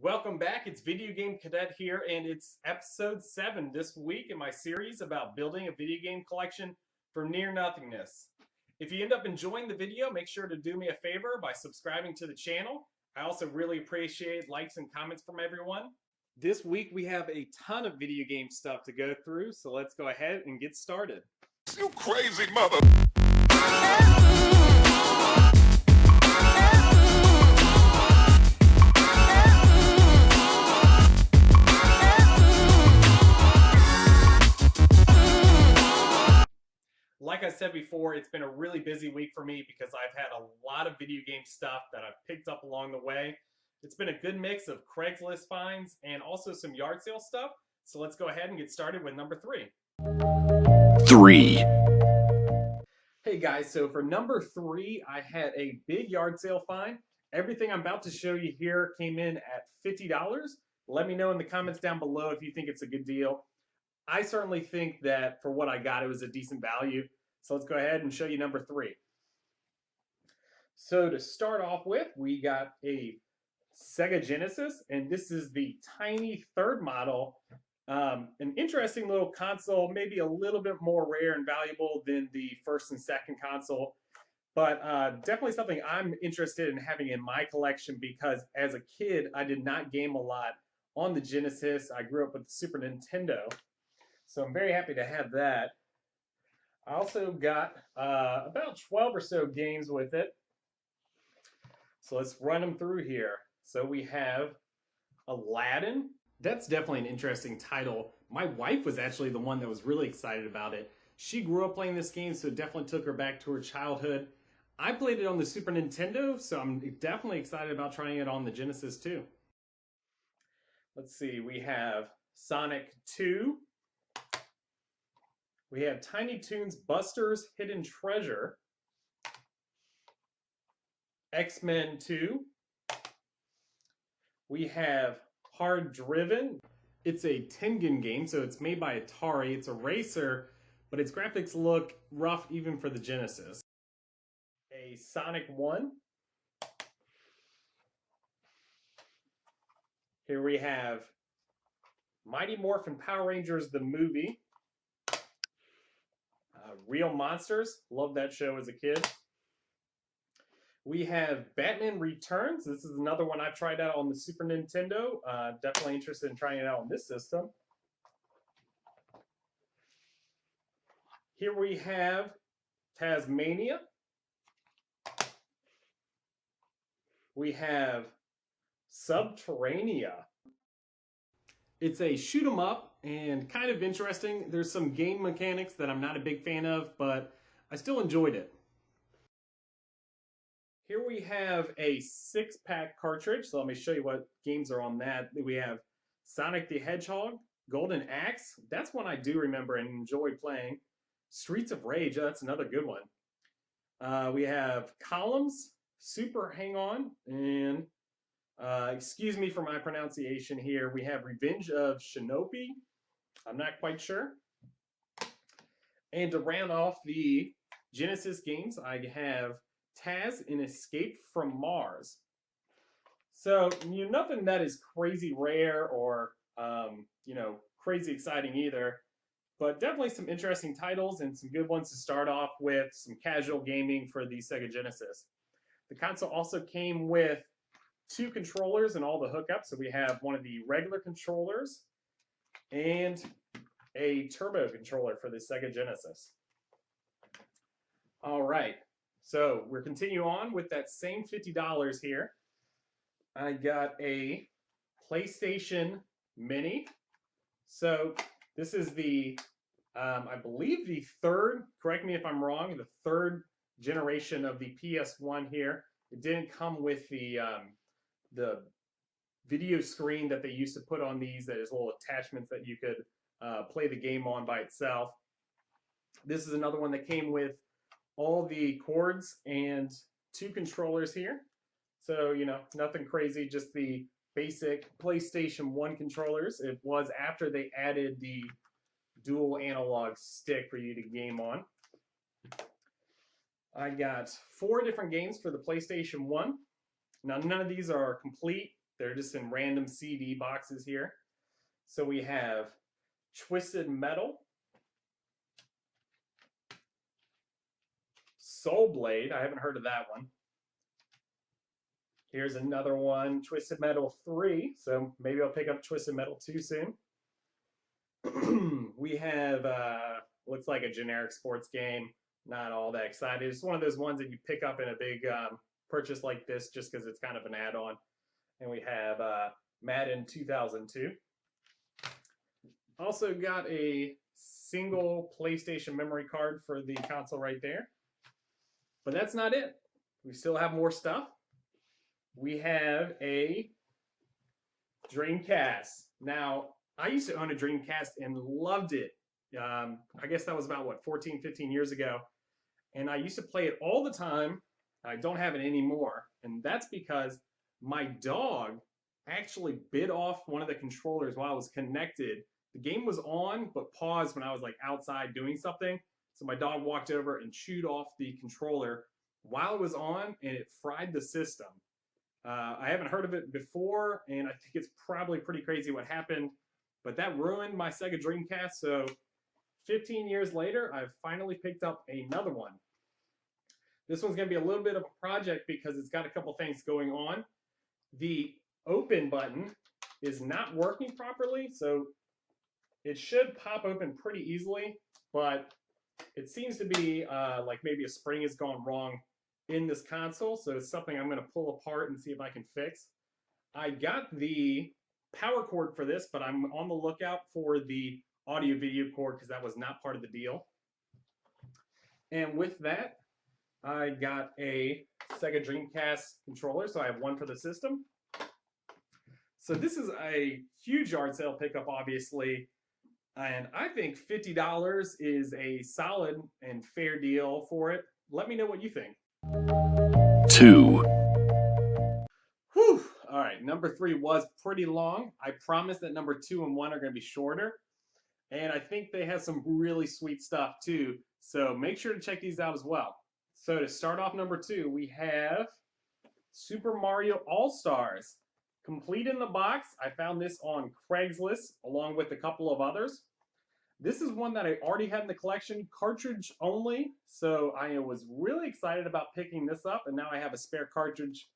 Welcome back. It's Video Game Cadet here, and it's episode 7 this week in my series about building a video game collection from near nothingness. If you end up enjoying the video, make sure to do me a favor by subscribing to the channel. I also really appreciate likes and comments from everyone. This week we have a ton of video game stuff to go through, so let's go ahead and get started. You crazy mother... Like I said before, it's been a really busy week for me because I've had a lot of video game stuff that I've picked up along the way. It's been a good mix of Craigslist finds and also some yard sale stuff. So let's go ahead and get started with number 3. 3. Hey guys, so for number 3, I had a big yard sale find. Everything I'm about to show you here came in at $50. Let me know in the comments down below if you think it's a good deal. I certainly think that for what I got, it was a decent value. So let's go ahead and show you number 3. So to start off with, we got a Sega Genesis, and this is the tiny third model. An interesting little console, maybe a little bit more rare and valuable than the first and second console, but definitely something I'm interested in having in my collection because as a kid, I did not game a lot on the Genesis. I grew up with the Super Nintendo. So I'm very happy to have that. I also got about 12 or so games with it. So let's run them through here. So we have Aladdin. That's definitely an interesting title. My wife was actually the one that was really excited about it. She grew up playing this game, so it definitely took her back to her childhood. I played it on the Super Nintendo, so I'm definitely excited about trying it on the Genesis too. Let's see, we have Sonic 2. We have Tiny Toons Buster's Hidden Treasure, X-Men 2. We have Hard Driven. It's a Tengen game, so it's made by Atari. It's a racer, but its graphics look rough even for the Genesis. A Sonic 1. Here we have Mighty Morphin Power Rangers the movie. Real Monsters, loved that show as a kid. We have Batman Returns. This is another one I've tried out on the Super Nintendo. Definitely interested in trying it out on this system. Here we have Tasmania. We have Subterranea. It's a shoot 'em up and kind of interesting. There's some game mechanics that I'm not a big fan of, but I still enjoyed it. Here we have a 6-pack cartridge. So let me show you what games are on that. We have Sonic the Hedgehog, Golden Axe. That's one I do remember and enjoy playing. Streets of Rage, that's another good one. We have Columns, Super Hang-On, and excuse me for my pronunciation here. We have Revenge of Shinobi. I'm not quite sure. And to round off the Genesis games, I have Taz and Escape from Mars. So, nothing that is crazy rare or, crazy exciting either. But definitely some interesting titles and some good ones to start off with. Some casual gaming for the Sega Genesis. The console also came with 2 controllers and all the hookups. So we have one of the regular controllers and a turbo controller for the Sega Genesis. All right, so we're continuing on with that same $50 here. I got a PlayStation Mini. So this is the, I believe the third, correct me if I'm wrong, the third generation of the PS1 here. It didn't come with the video screen that they used to put on these, that is little attachments that you could play the game on by itself. This is another one that came with all the cords and 2 controllers here. So, nothing crazy, just the basic PlayStation 1 controllers. It was after they added the dual analog stick for you to game on. I got 4 different games for the PlayStation 1. Now, none of these are complete. They're just in random CD boxes here. So we have Twisted Metal, Soul Blade. I haven't heard of that one. Here's another one, Twisted Metal 3. So maybe I'll pick up Twisted Metal 2 soon. We have, looks like a generic sports game. Not all that excited. It's one of those ones that you pick up in a big purchase like this just because it's kind of an add-on. And we have Madden 2002. Also got a single PlayStation memory card for the console right there. But that's not it. We still have more stuff. We have a Dreamcast. Now, I used to own a Dreamcast and loved it. I guess that was about, 14, 15 years ago. And I used to play it all the time. I don't have it anymore. And that's because my dog actually bit off one of the controllers while I was connected. The game was on, but paused when I was outside doing something. So my dog walked over and chewed off the controller while it was on, and it fried the system. I haven't heard of it before, and I think it's probably pretty crazy what happened, but that ruined my Sega Dreamcast. So 15 years later, I've finally picked up another one. This one's going to be a little bit of a project because it's got a couple things going on. The open button is not working properly, so it should pop open pretty easily, but it seems to be like maybe a spring has gone wrong in this console, so it's something I'm going to pull apart and see if I can fix. I got the power cord for this, but I'm on the lookout for the audio video cord because that was not part of the deal. And with that, I got a Sega Dreamcast controller, so I have one for the system. So this is a huge yard sale pickup, obviously, and I think $50 is a solid and fair deal for it. Let me know what you think. 2, Whew. All right, number 3 was pretty long. I promise that number 2 and 1 are going to be shorter. And I think they have some really sweet stuff too. So make sure to check these out as well. So to start off number 2, we have Super Mario All-Stars. Complete in the box. I found this on Craigslist along with a couple of others. This is one that I already had in the collection, cartridge only. So I was really excited about picking this up, and now I have a spare cartridge.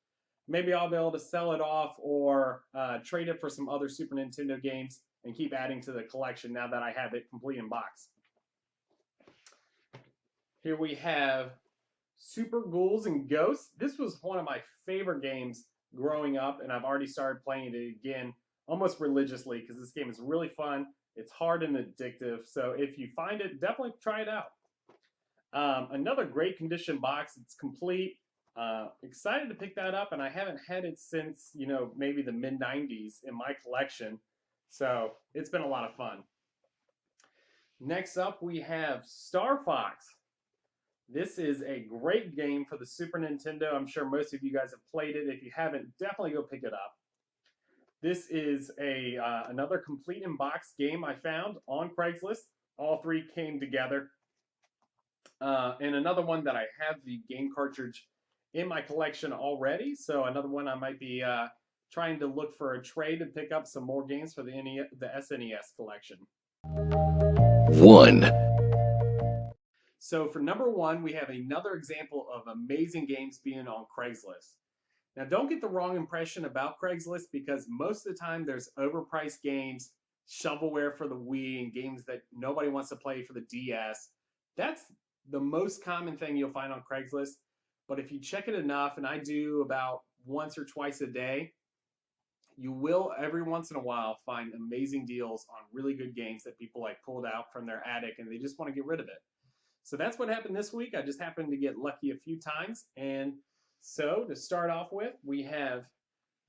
Maybe I'll be able to sell it off or trade it for some other Super Nintendo games and keep adding to the collection now that I have it complete in box. Here we have Super Ghouls' Ghosts. This was one of my favorite games growing up, and I've already started playing it again almost religiously because this game is really fun. It's hard and addictive, so if you find it, definitely try it out. Another great condition box. It's complete. Excited to pick that up, and I haven't had it since, maybe the mid-90s in my collection, so it's been a lot of fun. Next up, we have Star Fox. This is a great game for the Super Nintendo. I'm sure most of you guys have played it. If you haven't, definitely go pick it up. This is another complete in box game I found on Craigslist. All 3 came together. And another one that I have the game cartridge in my collection already. So another one I might be trying to look for a trade and pick up some more games for the SNES collection. 1, So for number 1, we have another example of amazing games being on Craigslist. Now, don't get the wrong impression about Craigslist because most of the time there's overpriced games, shovelware for the Wii, and games that nobody wants to play for the DS. That's the most common thing you'll find on Craigslist. But if you check it enough, and I do about once or twice a day, you will every once in a while find amazing deals on really good games that people pulled out from their attic and they just want to get rid of it. So that's what happened this week. I just happened to get lucky a few times. And so to start off with, we have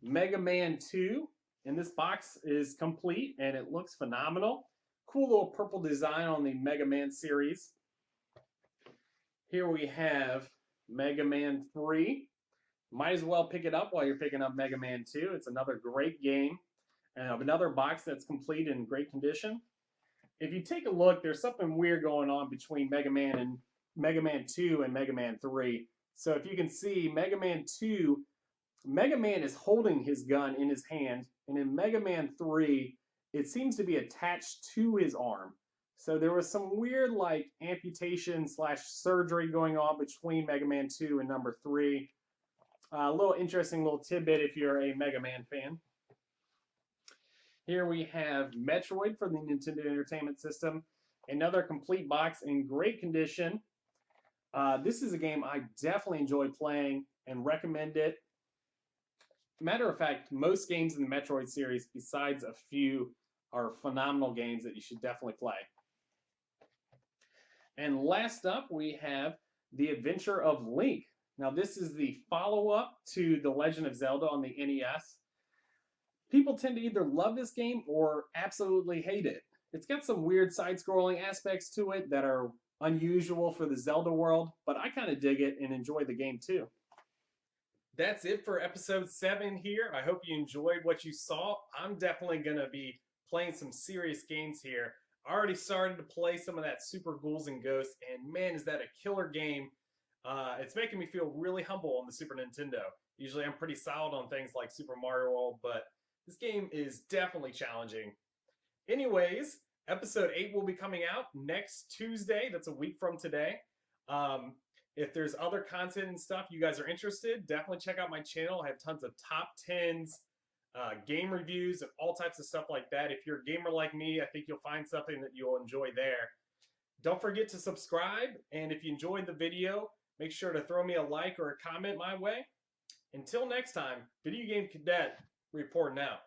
Mega Man 2. And this box is complete and it looks phenomenal. Cool little purple design on the Mega Man series. Here we have Mega Man 3. Might as well pick it up while you're picking up Mega Man 2. It's another great game. And another box that's complete in great condition. If you take a look, there's something weird going on between Mega Man 2 and Mega Man 3. So if you can see, Mega Man 2 Mega Man is holding his gun in his hand, and in Mega Man 3, it seems to be attached to his arm. So there was some weird like amputation slash surgery going on between Mega Man 2 and number 3. A little interesting little tidbit if you're a Mega Man fan. Here we have Metroid for the Nintendo Entertainment System. Another complete box in great condition. This is a game I definitely enjoy playing and recommend it. Matter of fact, most games in the Metroid series, besides a few, are phenomenal games that you should definitely play. And last up, we have The Adventure of Link. Now, this is the follow-up to The Legend of Zelda on the NES. People tend to either love this game or absolutely hate it. It's got some weird side-scrolling aspects to it that are unusual for the Zelda world, but I kind of dig it and enjoy the game too. That's it for episode 7 here. I hope you enjoyed what you saw. I'm definitely going to be playing some serious games here. I already started to play some of that Super Ghouls and Ghosts, and man, is that a killer game. It's making me feel really humble on the Super Nintendo. Usually I'm pretty solid on things like Super Mario World, but this game is definitely challenging. Anyways, episode 8 will be coming out next Tuesday. That's a week from today. If there's other content and stuff you guys are interested, definitely check out my channel. I have tons of top 10s, game reviews, and all types of stuff like that. If you're a gamer like me, I think you'll find something that you'll enjoy there. Don't forget to subscribe, and if you enjoyed the video, make sure to throw me a like or a comment my way. Until next time, Video Game Cadet reporting out.